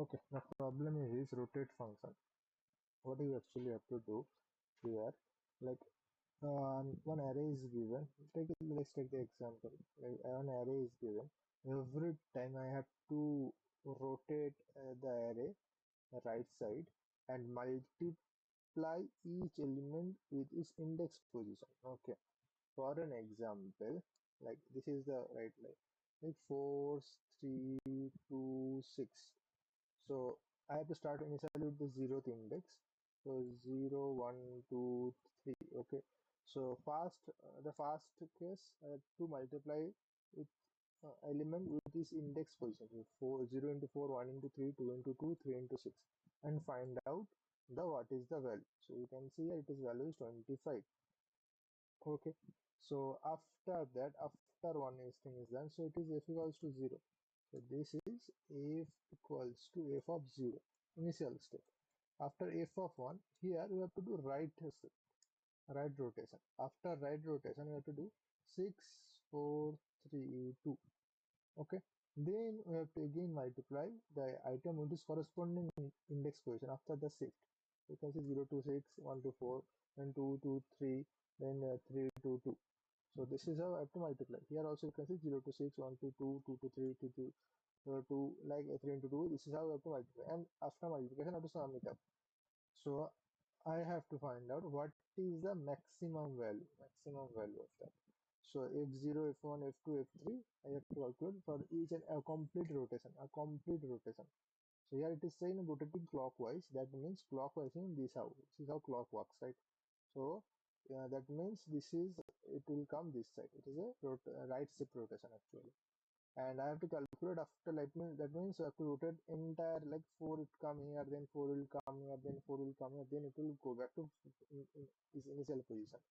Okay, the problem is rotate function. What you actually have to do here, like one array is given. Let's take the example. Like an array is given. Every time I have to rotate the array right side and multiply each element with its index position. Okay. For an example, like this is the right line, like 4, 3, 2, 6. So I have to start initially with the zeroth index. So 0, 1, 2, 3. Okay. So the first case I have to multiply with element with this index position. So 0 into 4, 1 into 3, 2 into 2, 3 into 6, and find out the what is the value. So you can see it is value is 25. Okay. So after that, after one is thing is done, so it is f equals to 0. So this is f equals to f of 0, initial step. After f of 1, here we have to do right rotation. After right rotation, we have to do 6, 4, 3, 2. Okay. Then we have to again multiply the item with its corresponding index position after the shift. You can see 0 to 6, 1 to 4, then 2 to 3, then 3 to 2. So this is how I have to multiply. Here also you can see 0 to 6, 1 to 2, 2 to 3, 2 to 2, like 3 into 2. This is how I have to multiply. And after multiplication, I have to sum it up. So I have to find out what is the maximum value of that. So F0, F1, F2, F3, I have to calculate for each and a complete rotation. So here it is saying rotating clockwise. That means clockwise in this is how clock works, right? So that means it will come this side. It is a right shift rotation actually. And I have to calculate after, like, that means I have to rotate entire, like 4 will come here, then 4 will come here, then 4 will come here, then it will go back to its initial position.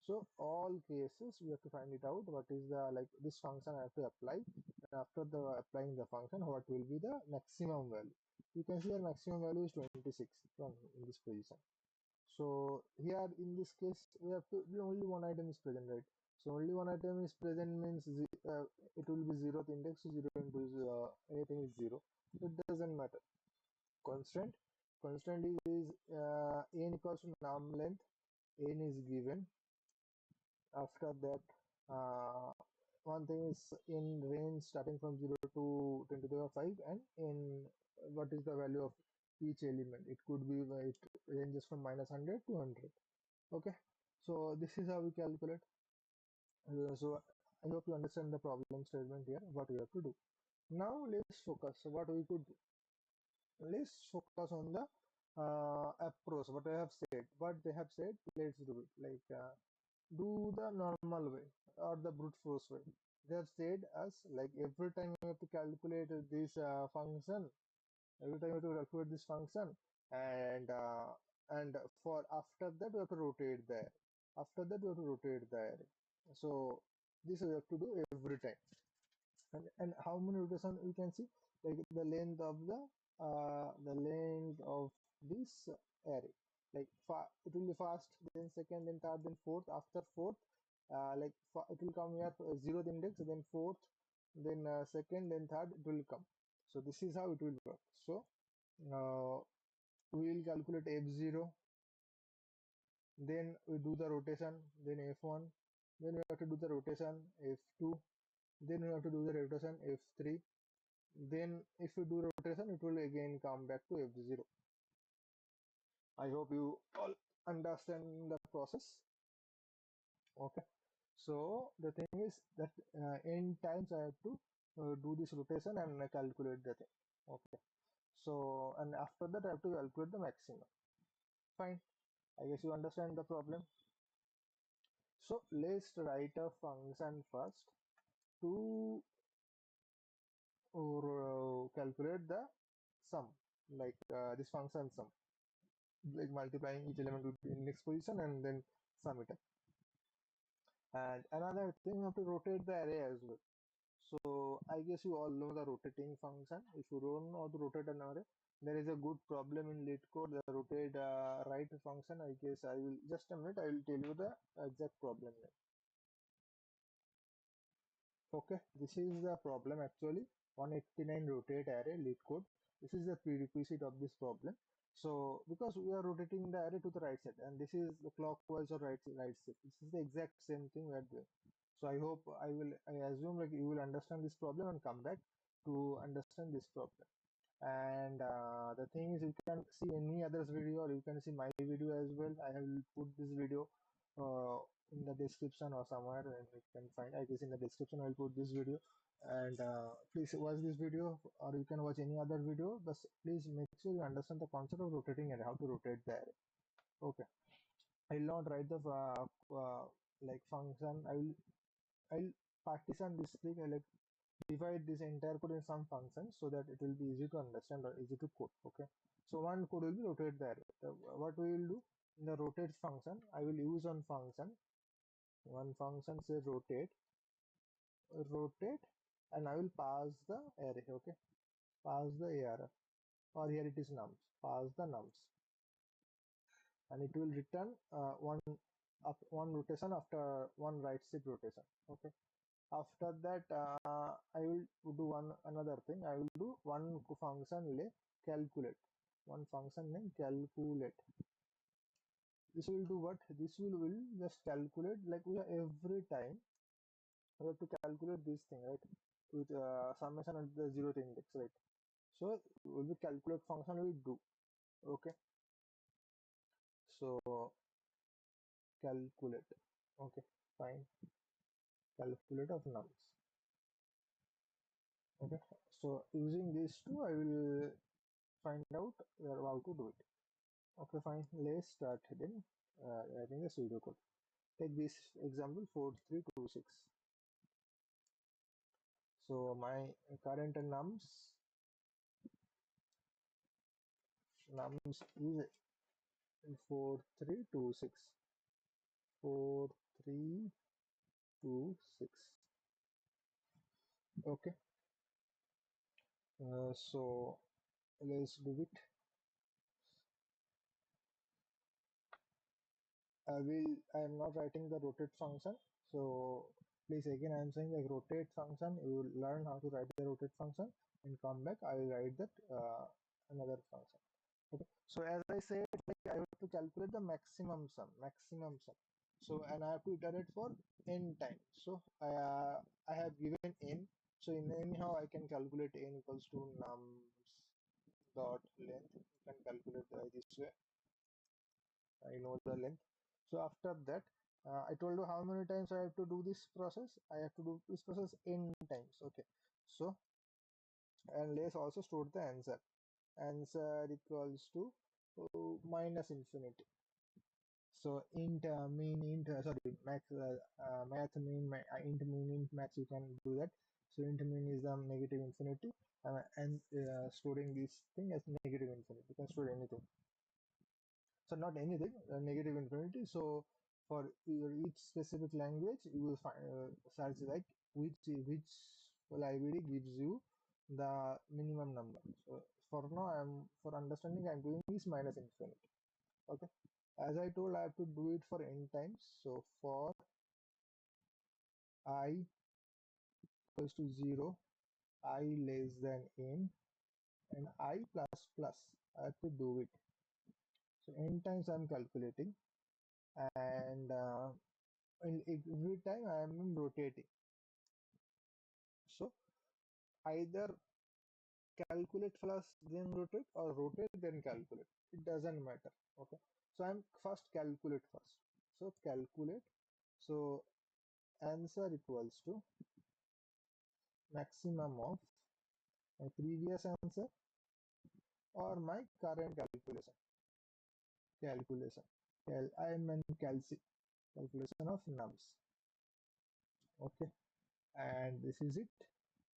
So all cases we have to find it out what is the, like, this function I have to apply, and after the applying the function, what will be the maximum value. You can see the maximum value is 26 from in this position. So here in this case, we have to only one item is present, right? So only one item is present means it will be zeroth index. So 0 into anything is 0. It doesn't matter. Constant. Constant is n equals to num length. N is given. After that, one thing is in range starting from 0 to 10 to the power 5, and in what is the value of each element. It could be, it ranges from -100 to 100. Okay, so this is how we calculate. So I hope you understand the problem statement here, what we have to do. Now let's focus what we could do. Let's focus on the approach, what I have said. What they have said, let's do it. Like do the normal way or the brute force way. They have said us, like, every time you have to calculate this function, every time you have to calculate this function, and for after that we have to rotate there. After that we have to rotate there. So this we have to do every time. And how many rotation we can see, like the length of this array, like it will be first, then second, then third, then fourth. After fourth, it will come here, zeroth index, then fourth, then second, then third, it will come. So this is how it will work. So we will calculate f0, then we do the rotation, then f1, then we have to do the rotation f2, then we have to do the rotation f3. Then if you do rotation, it will again come back to f0. I hope you all understand the process. Okay. So the thing is that n times I have to do this rotation and calculate the thing. Okay. So, and after that I have to calculate the maximum. Fine. I guess you understand the problem. So let's write a function first to calculate the sum, like this function sum, like multiplying each element with the index position and then sum it up. And another thing, you have to rotate the array as well. So I guess you all know the rotating function. If you don't know how to rotate an array, there is a good problem in LeetCode, the rotate right function. I guess I will, just a minute, I will tell you the exact problem name. Okay, this is the problem actually. 189 rotate array LeetCode. This is the prerequisite of this problem. So because we are rotating the array to the right side, and this is the clockwise or right side. This is the exact same thing we are doing. So I assume like you will understand this problem and come back to understand this problem. And the thing is, you can see any others video, or you can see my video as well. I have put this video uh, in the description or somewhere, and you can find, I guess, in the description I'll put this video. And please watch this video, or you can watch any other video, but please make sure you understand the concept of rotating and how to rotate the array. Okay, I will not write the like function. I'll partition this thing, like divide this entire code in some functions so that it will be easy to understand or easy to code. Okay, so one code will be rotate the array. What we will do in the rotate function, I will use one function say rotate, and I will pass the array. Okay, pass the array, or here it is nums, pass the nums, and it will return one rotation after one right shift rotation. Okay, after that I will do another thing. I will do one function calculate, one function named calculate. This will do what? This will just calculate, like we are every time we have to calculate this thing, right, with summation at the zeroth index, right? So will be calculate function will do. Okay, so calculate. Okay, fine, calculate of nums. Okay, so using these two I will find out how to do it. Okay, fine. Let's start then writing the pseudocode. Take this example 4326. So my current nums is 4326. 4326. Okay. So let's do it. I am not writing the rotate function. So please, again I am saying like rotate function. You will learn how to write the rotate function and come back. I will write that another function. Okay. So as I said, like I have to calculate the maximum sum. So and I have to iterate for n times. So I have given n. So in anyhow I can calculate n equals to nums dot length. You can calculate this way. I know the length. So after that, I told you how many times I have to do this process. I have to do this process n times. Okay. So and let's also store the answer. Answer equals to minus infinity. So int mean int sorry max math mean int mean int max, you can do that. So int mean is the negative infinity, and storing this thing as negative infinity. You can store anything. So not anything, negative infinity. So for each specific language, you will find search like which library gives you the minimum number. So for now, for understanding, I'm doing this minus infinity. Okay. As I told, I have to do it for n times. So for I equals to 0, I less than n, and I plus plus, I have to do it. So n times I'm calculating, and every time I am rotating. So either calculate first then rotate, or rotate then calculate. It doesn't matter. Okay. So I'm first calculate first. So calculate. So answer equals to maximum of my previous answer or my current calculation. Calculation. I meant calculation of nums. Okay. And this is it.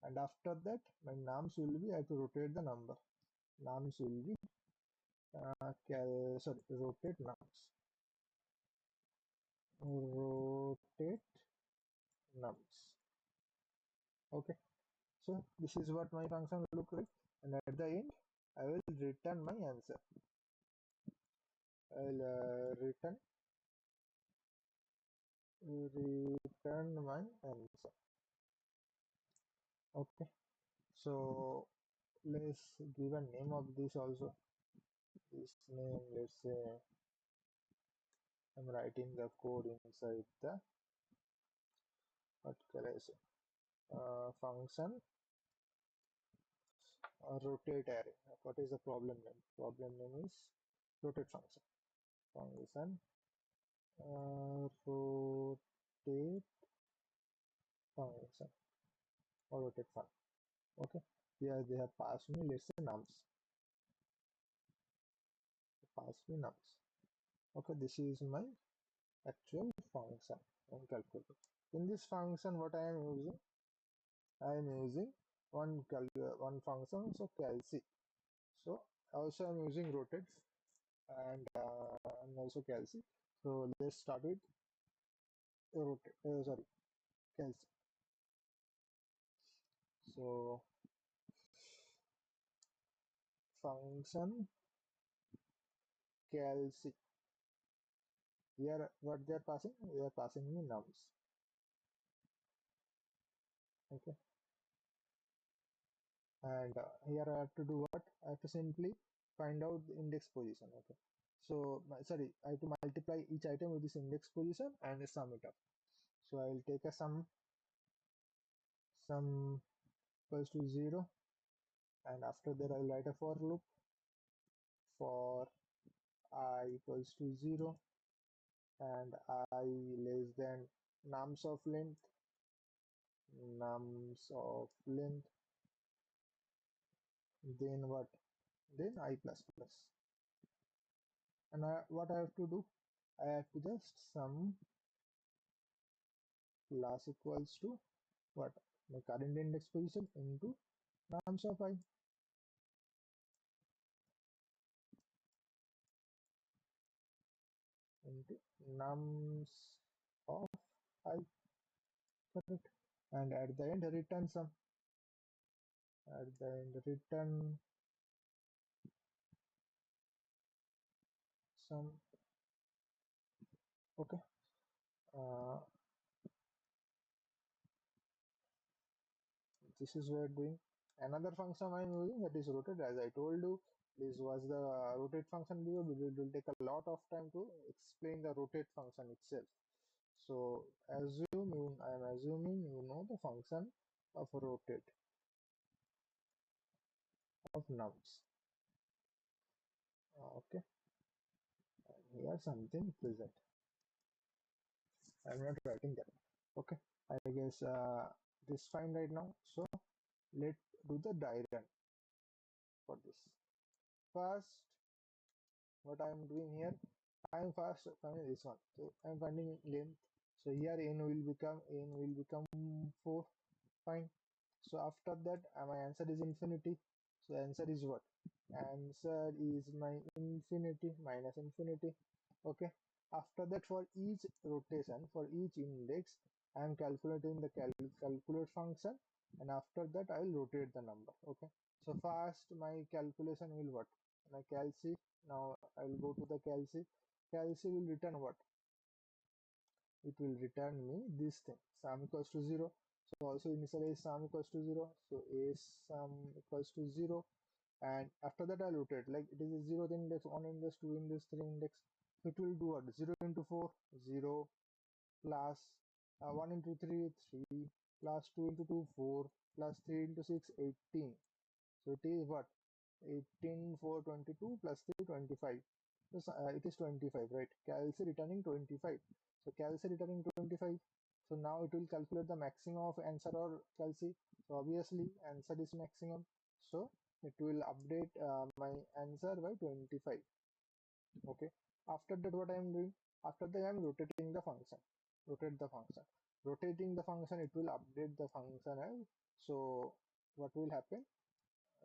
And after that, my nums will be, I have to rotate the number. Nums will be rotate nums. Rotate nums. Okay. So this is what my function will look like. And at the end, I will return my answer. I will return my answer. Okay. So let's give a name of this also. This name, let's say I'm writing the code inside the what can I say function rotate array. What is the problem name? Problem name is rotate function. Function rotate function or rotate fun. Okay. Here they have passed me, let's say nums. Pass me nums. Okay, this is my actual function I'm calculating. In this function, what I am using? I am using one function, so calc. So also I'm using rotate and also calc. So let's start with rotate. Sorry, calc. So function calc. Here, what they are passing? They are passing me nums. Okay, and here I have to do what? I have to simply find out the index position. Okay, so sorry, I have to multiply each item with this index position and sum it up. So I will take a sum equals to 0, and after that I will write a for loop for I equals to 0 and I less than nums of length, nums of length, then what? Then I plus plus. And what I have to do? I have to just sum class equals to what? My current index position into nums of I, into nums of I, correct? And at the end return sum. At the end return sum. Okay. Uh, this is we're doing. Another function I'm using, that is rotate. As I told you, this was the rotate function video. It will take a lot of time to explain the rotate function itself. So I am assuming you know the function of rotate of nums. Okay, and here something present. I'm not writing that. Okay, I guess this fine right now. So let's do the diagram for this. First, what I'm doing here, I'm first finding this one. So I'm finding length. So here n will become 4. Fine. So after that, my answer is infinity. So answer is what? Answer is my infinity minus infinity. Okay. After that, for each rotation, for each index, I am calculating the calculate function, and after that, I will rotate the number. Okay. So first, my calculation will what? My calc. Now I will go to the calc. Calc will return what? It will return me this thing, sum equals to 0. So also initialize sum equals to 0. So a sum equals to 0, and after that I'll rotate, like it is a 0th index, 1 index, 2 index, 3 index. So it will do what? 0 into 4, 0, plus 1 into 3, 3, plus 2 into 2, 4, plus 3 into 6, 18. So it is what? 18, 4, 22 plus 3, 25. So it is 25, right? Calc returning 25. So calc returning 25. So now it will calculate the maximum of answer or calc. So obviously answer is maximum. So it will update my answer by 25. Okay. After that, what I am doing? After that, I am rotating the function. Rotate the function. Rotating the function, it will update the function. So what will happen?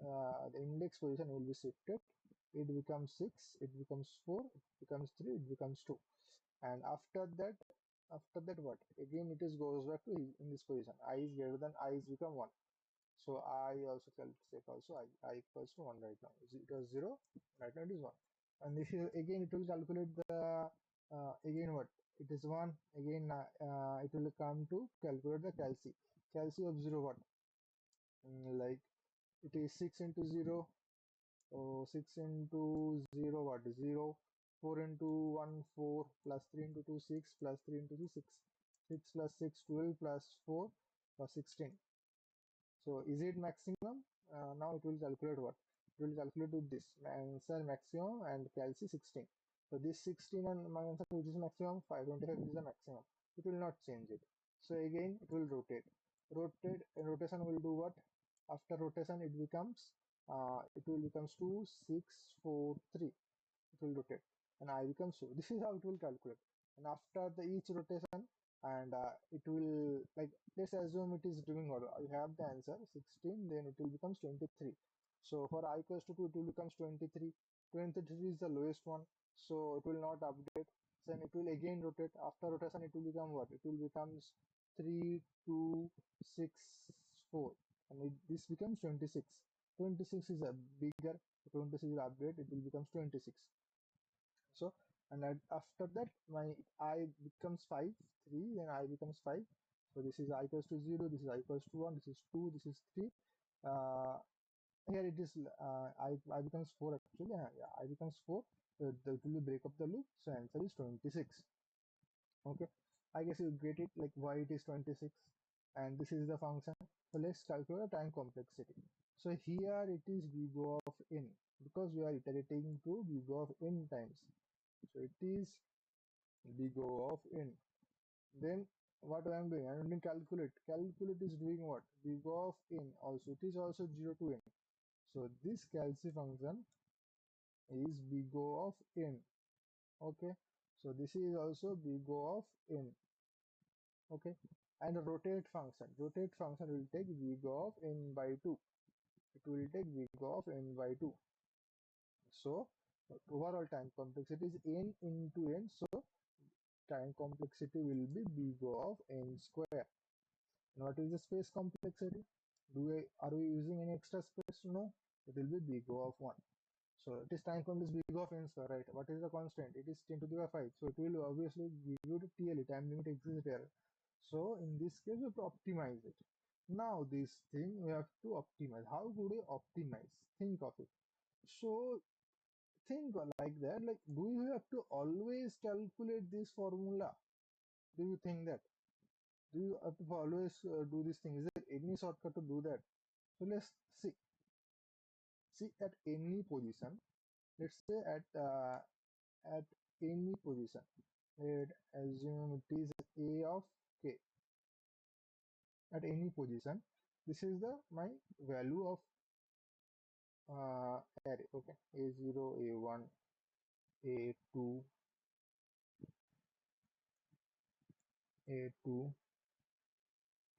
The index position will be shifted. It becomes 6, it becomes 4, it becomes 3, it becomes 2. And after that what? Again it is goes back to in this position. I is greater than I is become 1. So I also calculate also I equals to 1 right now. It was 0, right now it is 1. And if you again it will calculate the again what? It is 1. Again it will come to calculate the calc. Calc of 0 what? Like it is 6 into 0. So 6 into 0, what is 0? 4 into 1, 4, plus 3 into 2, 6, plus 3 into 2, 6. 6 plus 6, 12, plus 4, plus 16. So is it maximum? Now it will calculate what? It will calculate with this. My answer maximum and calci 16. So this 16 and my answer which is maximum, 525 is the maximum. It will not change it. So again it will rotate. Rotate and rotation will do what? After rotation it will becomes 2, 6, 4, 3. It will rotate and I becomes 2. This is how it will calculate. And after the each rotation and it will, like, let's assume it is doing what you have the answer 16, then it will becomes 23. So for I equals to 2 it will becomes 23. 23 is the lowest one, so it will not update. Then it will again rotate. After rotation it will become what? It will becomes 3, 2, 6, 4, and this becomes 26. 26 is a bigger. 26 will update, it will becomes 26. So, and after that my I becomes 5, 3, then I becomes 5. So this is I equals to 0, this is I equals to 1, this is 2, this is 3. Uh, Here it is I becomes 4 actually. Yeah, I becomes 4. So that will break up the loop. So answer is 26. Okay, I guess you get it, like why it is 26. And this is the function. So let's calculate the time complexity. So here it is big O of n, because we are iterating to big O of n times. So it is big O of n. Then what I am doing? I am doing calculate. Calculate is doing what? Big O of n also. It is also 0 to n. So this calci function is big O of n. Okay. So this is also big O of n. Okay. And the rotate function. Rotate function will take big O of n by 2. It will take big O of n by 2. So overall time complexity is n into n. So time complexity will be big O of n square. And what is the space complexity? Are we using any extra space? No. It will be big O of 1. So it is time complexity big O of n square, right? What is the constant? It is 10 to the power 5. So it will obviously give you the TLE, time limit exit error. So in this case, we have to optimize it. Now this thing we have to optimize. How do we optimize? Think of it. So think like that. Like, do you have to always calculate this formula? Do you think that? Do you have to always do this thing? Is there any shortcut to do that? So let's see. See, at any position, let's say at any position, let assume it is a of k. At any position, this is the my value of array. Okay, a0, a1, a2, a2,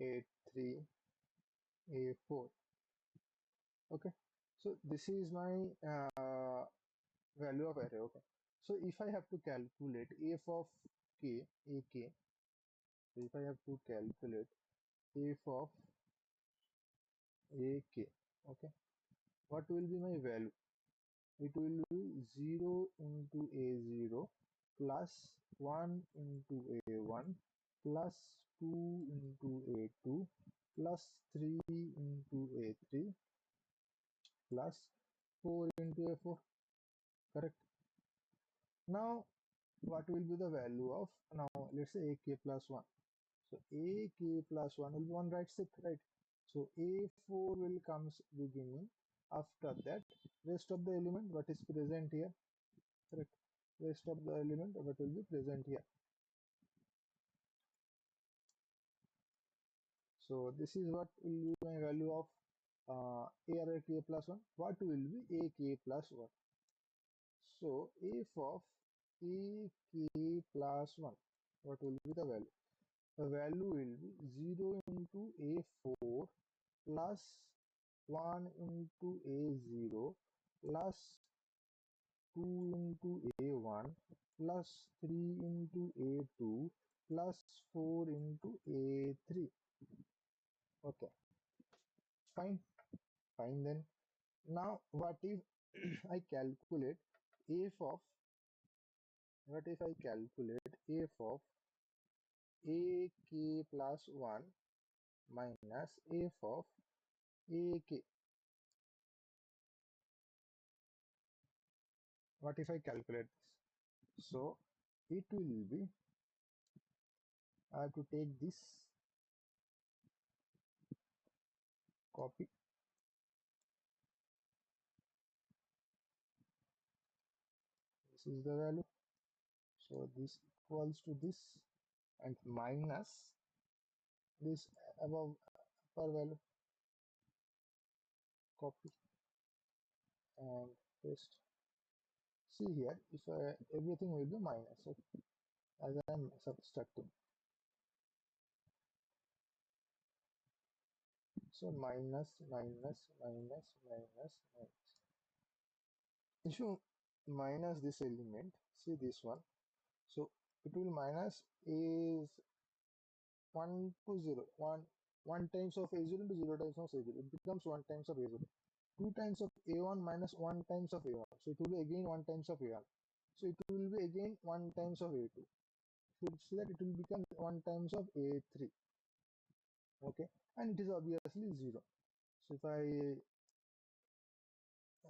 a3, a4. Okay, so this is my value of array. Okay, so if I have to calculate f of k, ak, so if I have to calculate f of ak, okay, what will be my value? It will be 0 into a0 plus 1 into a1 plus 2 into a2 plus 3 into a3 plus 4 into a4. Correct. Now what will be the value of, now let's say ak plus 1. So ak plus 1 will be 1, right? Six, right? So a4 will comes beginning. After that, rest of the element what is present here. Correct. Rest of the element what will be present here. So this is what will be my value of a array k plus 1. What will be ak plus 1? So f of ak plus 1, what will be the value? The value will be 0 into a4 plus 1 into a0 plus 2 into a1 plus 3 into a2 plus 4 into a3. Okay, fine, fine then. Now what if I calculate f of, what if I calculate f of ak plus 1 minus f of ak? What if I calculate this? So it will be, I have to take this, copy, this is the value. So this equals to this and minus this above upper value, copy and paste. See here, if everything will be minus, so as I am subtracting. So minus, minus, minus, minus, minus. If you minus this element, see this one. So it will minus is 1 to 0. 1 times of a0 into 0 times of a0. It becomes 1 times of a0. 2 times of a1 minus 1 times of a1. So it will be again 1 times of a1. So it will be again 1 times of a2. If you see that, it will become 1 times of a3. Okay, and it is obviously 0. So if I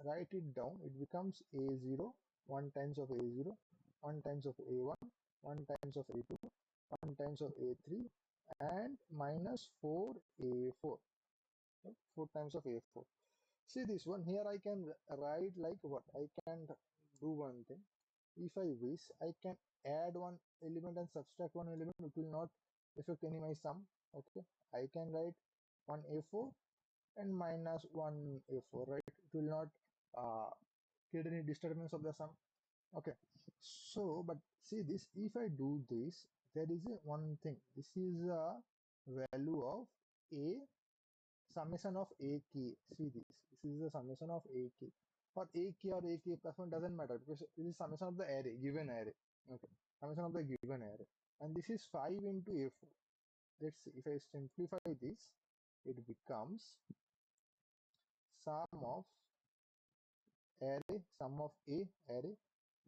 write it down, it becomes a0, 1 times of a0, 1 times of a1, 1 times of a2, 1 times of a3, and minus 4a4. 4 times of a4. See this one here, I can write like what? I can do one thing. If I wish, I can add one element and subtract one element. It will not affect any my sum. Okay, I can write 1 a4 and minus 1 a4, right? It will not create any disturbance of the sum. Okay, so but see this, if I do this, there is a one thing. This is a value of a summation of ak. See this is the summation of ak, or ak or ak plus 1 doesn't matter, because this is summation of the array, given array. Okay, summation of the given array, and this is 5 into a4. Let's see, if I simplify this, it becomes sum of array, sum of a array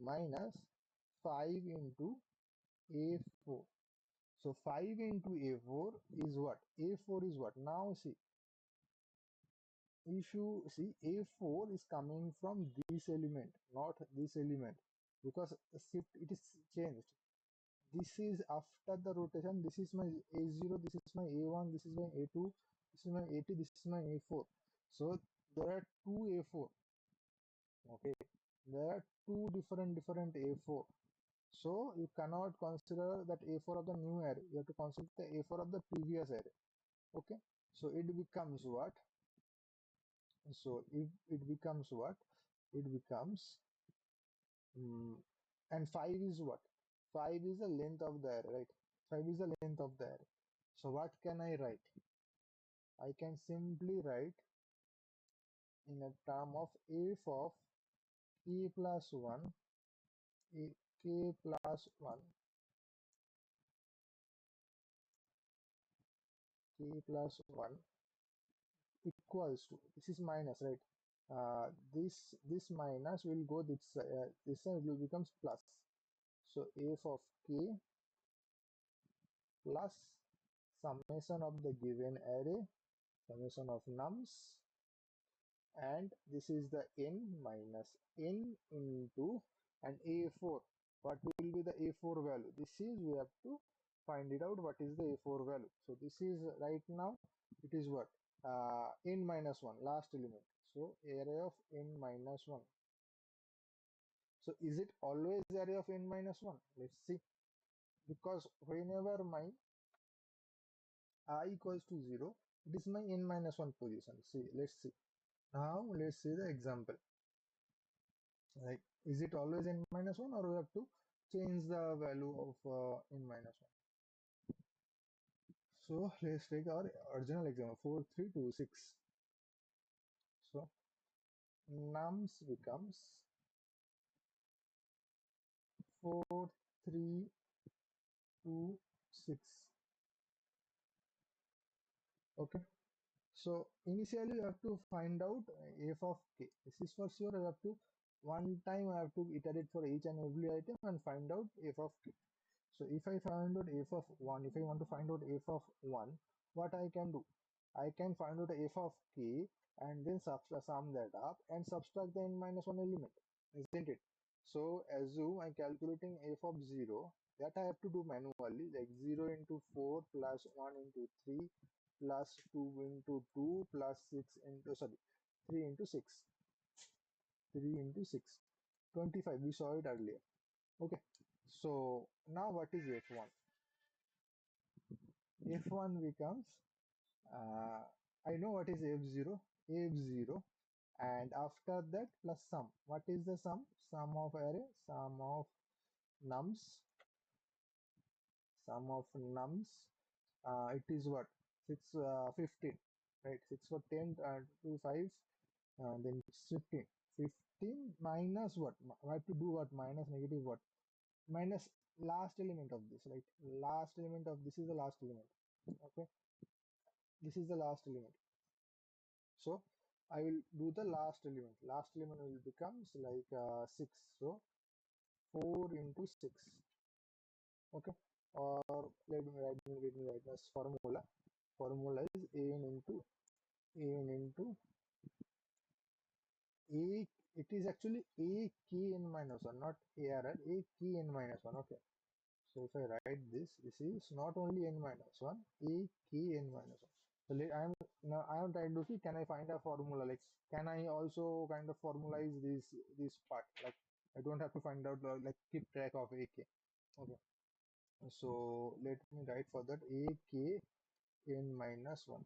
minus 5 into a4. So 5 into a4 is what? A4 is what? Now see, if you see, a4 is coming from this element, not this element, because shift, it is changed. This is after the rotation. This is my a0, this is my a1, this is my a2, this is my a3, this is my a4. So there are two a4. Okay, there are two different a4. So you cannot consider that a4 of the new array. You have to consider the a4 of the previous array. Okay, so it becomes what? So if it becomes what? It becomes and 5 is what? 5 is the length of the array, right? 5 is the length of the array. So what can I write? I can simply write in a term of f of k plus 1, k plus 1, k plus 1 equals to, this is minus, right? This minus will go this side will becomes plus. So f of k plus summation of the given array, summation of nums, and this is the n minus n into and a4. What will be the a4 value? This is, we have to find it out, what is the a4 value. So this is right now, it is what? N minus 1, last element. So array of n minus 1. So is it always array of n minus 1? Let's see. Because whenever my I equals to 0, it is my n minus 1 position. See, let's see. Now let's see the example. Like, is it always n minus 1, or we have to change the value of n minus 1? So let's take our original example, 4326. So nums becomes 4326. Okay. So initially you have to find out f of k. This is for sure. I have to one time I have to iterate for each and every item and find out f of k. So if I find out f of 1, if I want to find out f of 1, what I can do? I can find out f of k and then sum that up and subtract the n minus 1 element, isn't it? So assume I'm calculating f of 0, that I have to do manually, like 0 into 4 plus 1 into 3 plus 2 into 2 plus 6 into, sorry, 3 into 6. 3 into 6. 25, we saw it earlier. Okay, so now what is f1? F1 becomes, I know what is f0, f0, and after that plus sum. What is the sum? Sum of array, nums, sum of nums. It is what? 6, 15, right? 6 for 10, 2, 5, then it's 15. 15 minus what? I have to do what? Minus negative what? Minus last element of this, right? Last element of this is the last element. Okay, this is the last element. So I will do the last element. Last element will becomes like 6. So 4 into 6. Okay, or let me write this formula. Formula is an into a. It is actually a k n minus 1, not arr. A k n minus 1. Okay. So if I write this, this is not only n minus 1, a k n minus 1. So I am trying to see, can I find a formula? Like, can I also kind of formalize this part? Like, I don't have to find out like keep track of a k. Okay. So let me write for that a k n minus 1.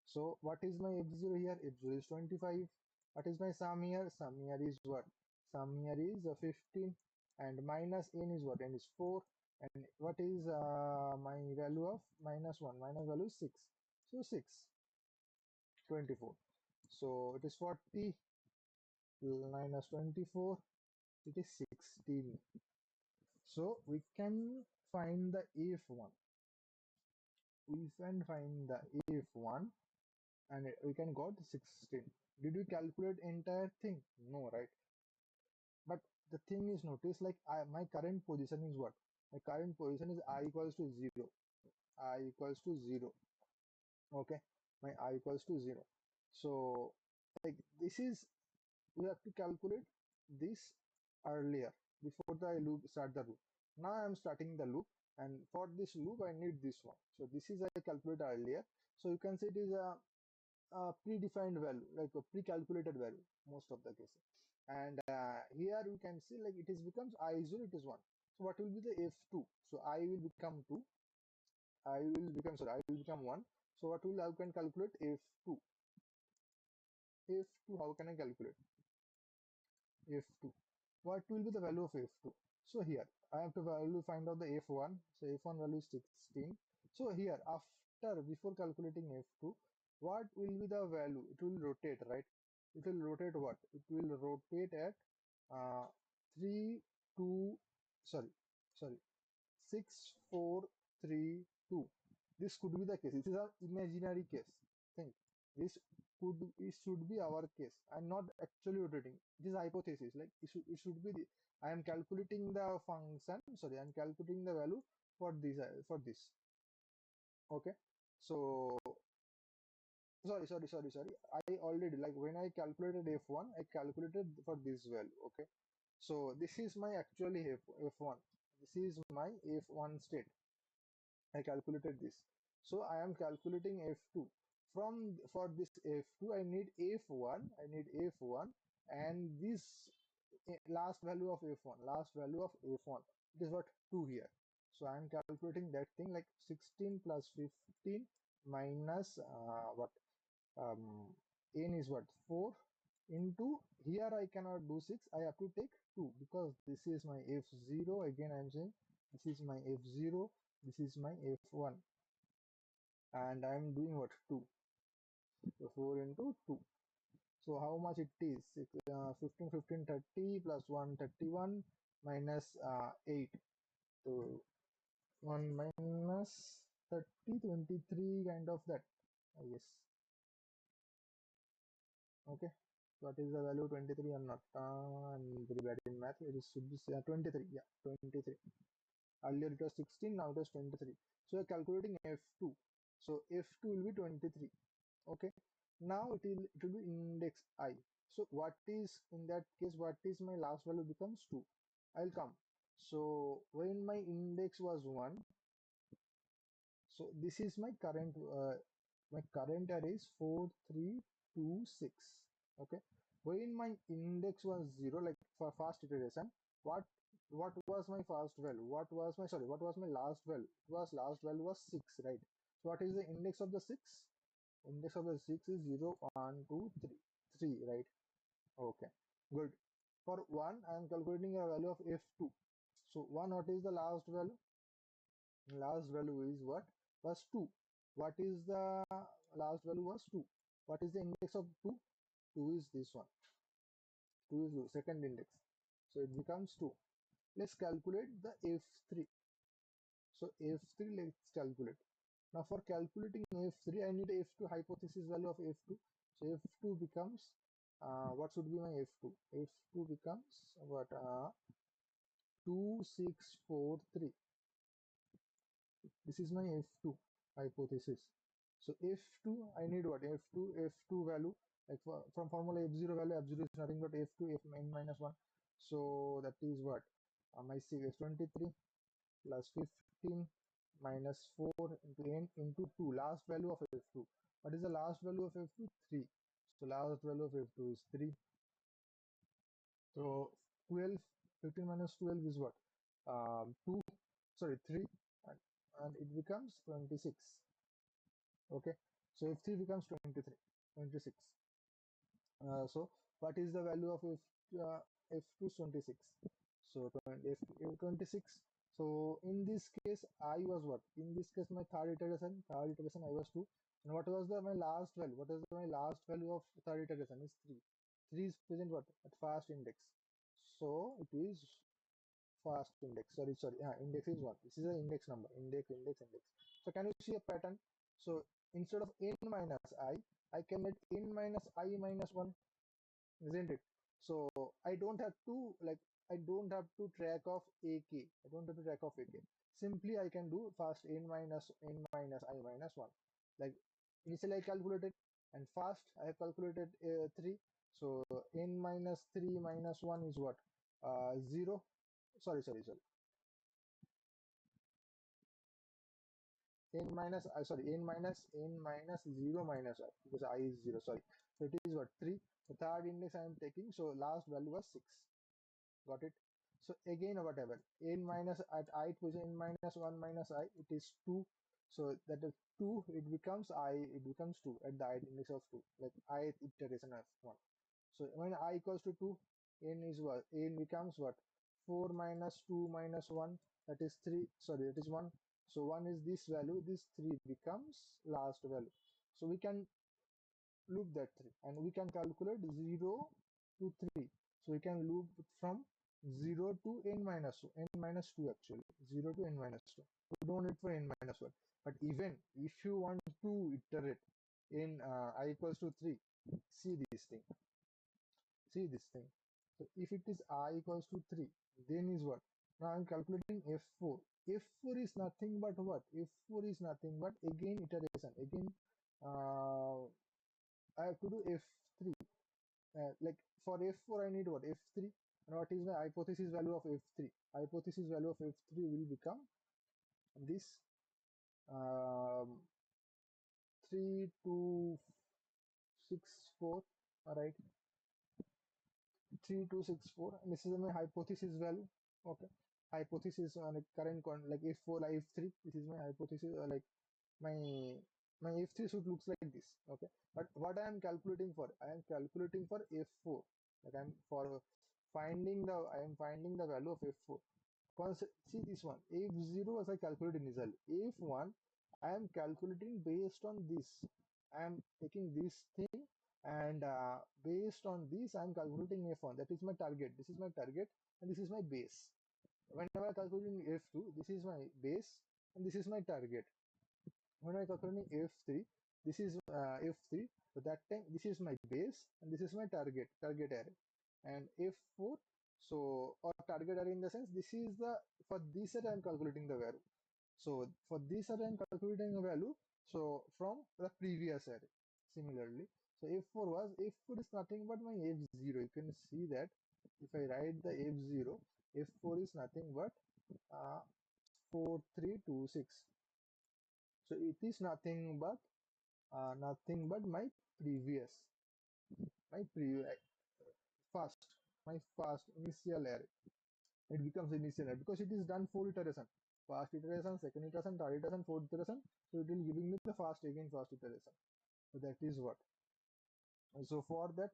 So what is my f0 here? F0 is 25. What is my sum here? Sum here is what? Sum here is 15, and minus n is what? N is 4. And what is my value of minus 1? Minus value is 6. So 6, 24. So it is 40 minus 24. It is 16. So we can find the if1. We can find the if1, and we can got 16. Did we calculate entire thing? No, right? But the thing is, notice like my current position is what? My current position is I equals to 0. I equals to 0. Okay, my I equals to 0. So like this is, we have to calculate this earlier before the loop start the loop. Now I am starting the loop, and for this loop I need this one. So this is I calculate earlier. So you can say it is a predefined value, like a pre-calculated value most of the cases. And here you can see like it is becomes I0, it is 1. So what will be the f2? So I will become 2. I will become 1. So what will I can calculate f2? F2, how can I calculate f2? What will be the value of f2? So here I have to value find out the f1. So f1 value is 16. So here after before calculating f2, what will be the value? It will rotate, right? It will rotate what? It will rotate at 3 2 sorry sorry 6 4 3 2. This could be the case. This is an imaginary case. Think this it should be our case. I'm not actually rotating. It is hypothesis. Like it should be. I am calculating the function. Sorry, I'm calculating the value for this Okay. So sorry. I already like when I calculated f1, I calculated for this value. Okay. So this is my actually f1. This is my f1 state. I calculated this. So I am calculating f2. For this f2, I need f1. I need f1, and this last value of f1. Last value of f1. It is what 2 here. So I am calculating that thing like 16 plus 15 minus what n is what 4 into here I cannot do 6. I have to take 2 because this is my f0. Again I'm saying this is my f0. This is my f1, and I'm doing what 2. So 4 into 2. So how much it is? 15, 15, 30 plus 1, 31 minus 8. So 1 minus 30, 23 kind of that. Yes. Okay. What is the value 23 or not? I'm very bad in math. It should be 23. Yeah, 23. Earlier it was 16, now it was 23. So we're calculating f2. So f2 will be 23. Okay. Now it will be index I. So what is in that case, what is my last value becomes 2. I'll come. So when my index was 1, so this is my current array is 4, 3, 2, 6. Okay. When my index was 0, like for fast iteration, what what was my first value? What was my last value? Last value was 6, right? So what is the index of the 6? Index of the 6 is 0, 1, 2, 3. 3, right? Okay, good. For 1, I am calculating a value of f2. So 1, what is the last value? Last value is what? Was 2. What is the last value was 2. What is the index of 2? 2 is this one. 2 is the second index. So it becomes 2. Let's calculate the f3. So f3, let's calculate. Now for calculating f3, I need f2 hypothesis value of f2. So f2 becomes, what should be my f2? F2 becomes what? 2643. This is my f2 hypothesis. So f2, I need what? F2 value, like from formula f0 value, f0 is nothing but f2 f n minus 1. So that is what? My c is 23 plus 15 minus 4 into n into 2. Last value of f2. What is the last value of f2? 3. So last value of f2 is 3. So 12, 15 minus 12 is what? 2, sorry, 3, and it becomes 26. Okay, so if 3 becomes 23, 26. So what is the value of f2 is 26. So f26. So in this case, I was what? In this case, my third iteration I was 2. And what was my last value? What is my last value of third iteration is 3. 3 is present what? At first index. So it is fast index. Sorry. Yeah, index is what? This is an index number. Index. So can you see a pattern? So instead of n minus I can let n minus I minus 1, isn't it? So I don't have to track of ak. I don't have to track of ak. Simply I can do fast n minus I minus 1. Like initially I calculated, and fast I have calculated 3. So n minus 3 minus 1 is what? 0. Sorry. N minus 0 minus I, because I is 0. Sorry. So it is what? 3. The third index I am taking. So last value was 6. Got it? So again, whatever n minus at ith position, n minus 1 minus I, it is 2. So that is 2, it becomes 2 at the ith index of 2, like ith iteration of 1. So when I equals to 2, n is what? N becomes what? 4 minus 2 minus 1, that is 3. Sorry, that is 1. So 1 is this value, this 3 becomes last value. So we can loop that 3, and we can calculate 0 to 3. So we can loop from 0 to n minus 2 actually. 0 to n minus 2. We don't need for n minus 1. But even if you want to iterate in I equals to 3, see this thing. See this thing. So if it is I equals to 3, then is what? Now I'm calculating f4. F4 is nothing but what? F4 is nothing but again iteration. Again, uh, I have to do f3. Like for f4, I need what? f3. And what is my hypothesis value of f3? Hypothesis value of f3 will become this, 3264. All right, 3264, and this is my hypothesis value. Okay, hypothesis on a current like f4 f3. This is my hypothesis, like my f3 should looks like this. Okay, but what I am calculating for? I am calculating for f4. Like I am finding the value of f4. See this one, f0 as I calculated initially. F1 I am calculating based on this. I am taking this thing, and based on this I am calculating f1. That is my target. This is my target, and this is my base. Whenever I am calculating f2, this is my base, and this is my target. When I calculating f3, this is f3. So that time this is my base, and this is my target array. And f4, so or target array in the sense, this is the, for this array I am calculating the value. So for this array I am calculating a value, so from the previous array. Similarly, So f4 was, f4 is nothing but my f0. You can see that if I write the f0, f4 is nothing but 4326. So it is nothing but my previous first my first initial array. It becomes initial array because it is done 4 iteration. First iteration, second iteration, third iteration, fourth iteration. So it will giving me the first iteration. So that is what. So for that,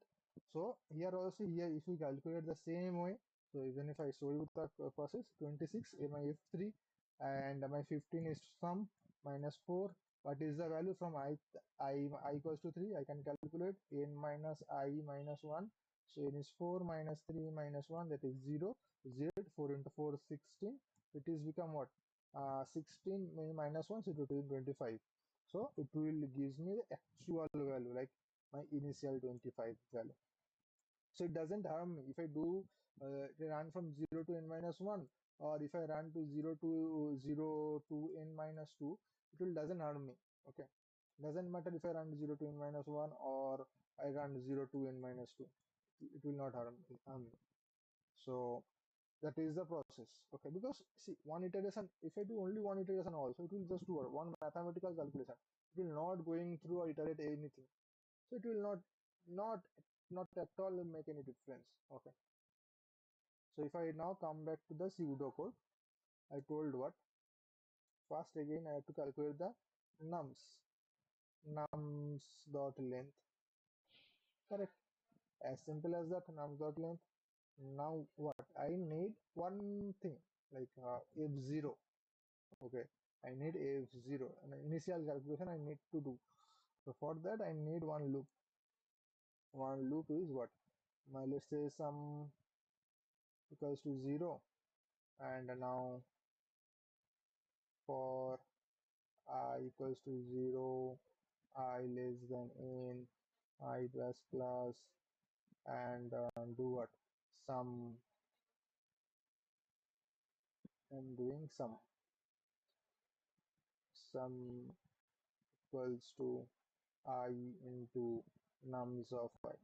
so here also, here if you calculate the same way, so even if I show you the process, 26 in my f3 and my 15 is sum minus 4. What is the value from I equals to 3? I can calculate n minus I minus 1. So n is 4 minus 3 minus 1, that is 0. Z, 4 into 4 16. It is become what? 16 minus 1, so it will be 25. So it will gives me the actual value, like my initial 25 value. So it doesn't harm me if I do run from 0 to n minus 1, or if I run to 0 to n minus 2, it will doesn't harm me. Okay, doesn't matter if I run 0 to n minus 1 or I run 0 to n minus 2, it will not harm me. So that is the process. Okay, because see, one iteration, if I do only one iteration also, it will just do one mathematical calculation. It will not going through or iterate anything. So it will not not at all make any difference. Okay. So if I now come back to the pseudocode, I told what? First again I have to calculate the nums dot length. Correct. As simple as that, nums dot length. Now what? I need one thing like f0. Okay. I need f0. An initial calculation I need to do. So for that I need one loop. One loop is what? Let's say sum equals to 0, and now for I equals to 0, I less than n, I plus plus, and do what? Sum. I'm doing sum equals to I into nums of I.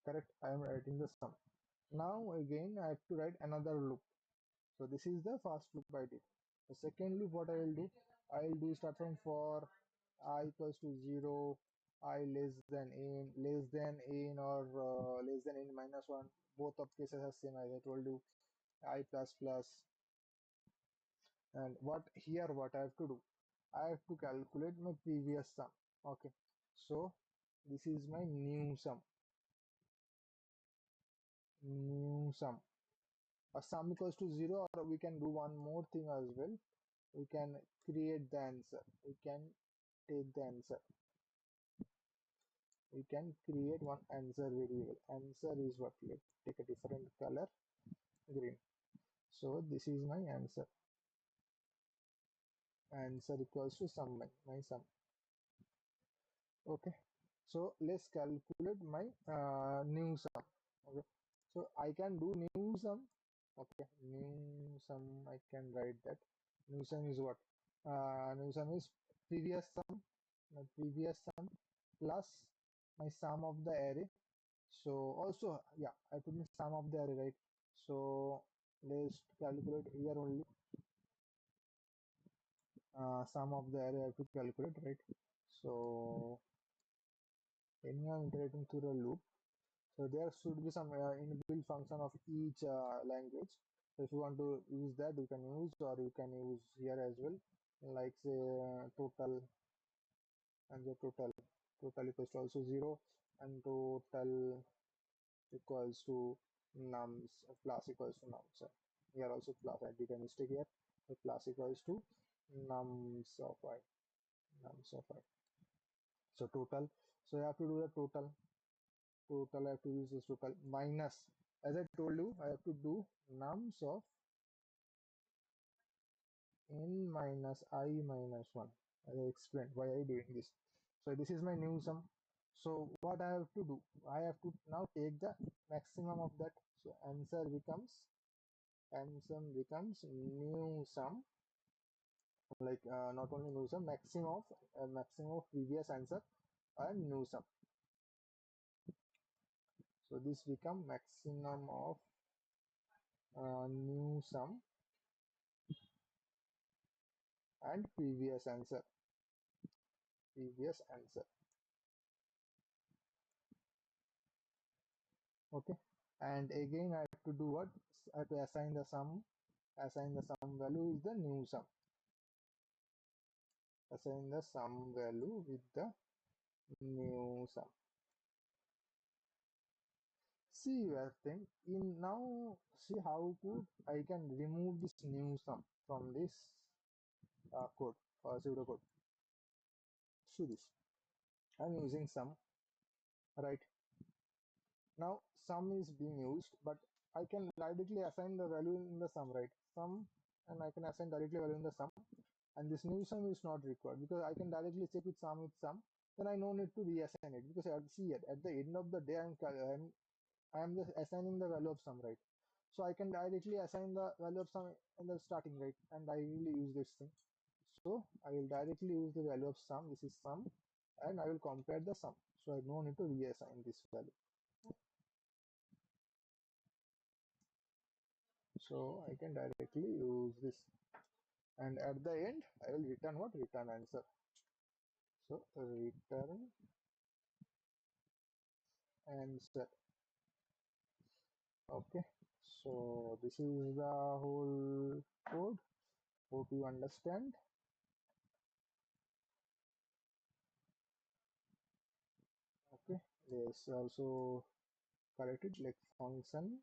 Correct. I am writing the sum. Now again I have to write another loop. So this is the first loop I did. The second loop, what I will do? I will do start from for I equals to 0, I less than n, or less than n minus 1. Both of cases are same as I told you. I plus plus. And what here, what I have to do? I have to calculate my previous sum. Okay. So this is my new sum. New sum. A sum equals to 0, or we can do one more thing as well. We can create the answer. We can take the answer. We can create one answer variable. Answer is what? Let's take a different color, green. So this is my answer. Answer equals to sum, my sum. Okay. So let's calculate my new sum. Okay. So I can do new sum. Okay. New sum, I can write that. New sum is what? New sum is previous sum. My previous sum plus my sum of the array. So also, yeah, I put in sum of the array, right? So let's calculate here only. Sum of the array I have to calculate, right? So when you are iterating through the loop, so there should be some inbuilt function of each language. So if you want to use that, you can use, or you can use here as well, like say total, and the total equals to also 0, and total equals to nums, plus equals to nums. Here also plus, I did a mistake here. The plus equals to nums of I. Nums of I. So total. So I have to do the total. Total, I have to use this total minus. As I told you, I have to do nums of n minus I minus 1. As I explained why I doing this. So this is my new sum. So what I have to do? I have to now take the maximum of that. So answer becomes new sum like not only new sum, maximum of previous answer and new sum. So this become maximum of new sum and previous answer. Okay, and again I have to do what? I have to assign the sum value is the new sum. Assign the sum value with the new sum. See one thing in now. See how could I can remove this new sum from this code or pseudocode. See this. I'm using sum, right? Now sum is being used, but I can directly assign the value in the sum, right? Sum, and I can assign directly value in the sum, and this new sum is not required because I can directly check with sum. Then I no need to reassign it because see at the end of the day I'm just assigning the value of sum, right? So I can directly assign the value of sum in the starting, right? And I will use this thing. So I will directly use the value of sum. This is sum, and I will compare the sum. So I no need to reassign this value. So I can directly use this, and at the end I will return what? Return answer. So return answer. Okay. So this is the whole code. Hope you understand. Okay. There's also corrected like function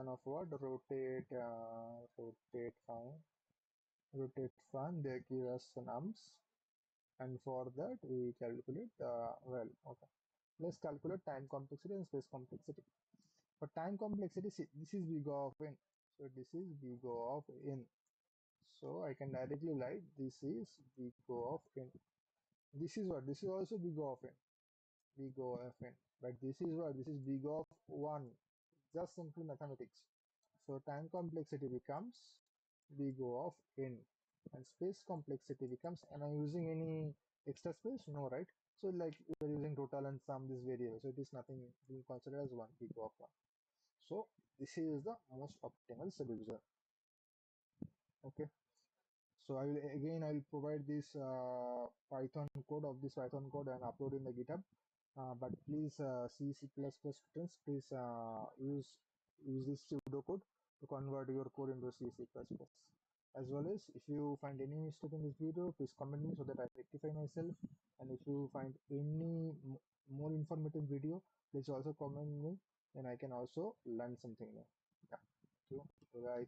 of what? Rotate fun. They give us nums, and for that we calculate well. Okay. Let's calculate time complexity and space complexity. For time complexity, see, this is big O of n. So this is big O of n. So I can directly write this is big O of n. This is what? This is also big O of n. Big O of n. But this is what? This is big O of 1. Just simple mathematics. So time complexity becomes big O of n. And space complexity becomes, am I using any extra space? No, right? So like we're using total and sum this variable. So it is nothing being considered as 1, big O of 1. So this is the most optimal solution. Okay. So I will provide this Python code of this Python code and upload in the GitHub. But please C++ students, please use this pseudocode to convert your code into C++. As well as if you find any mistake in this video, please comment me so that I rectify myself. And if you find any more informative video, please also comment me, and I can also learn something new. Yeah. Thank you. Bye.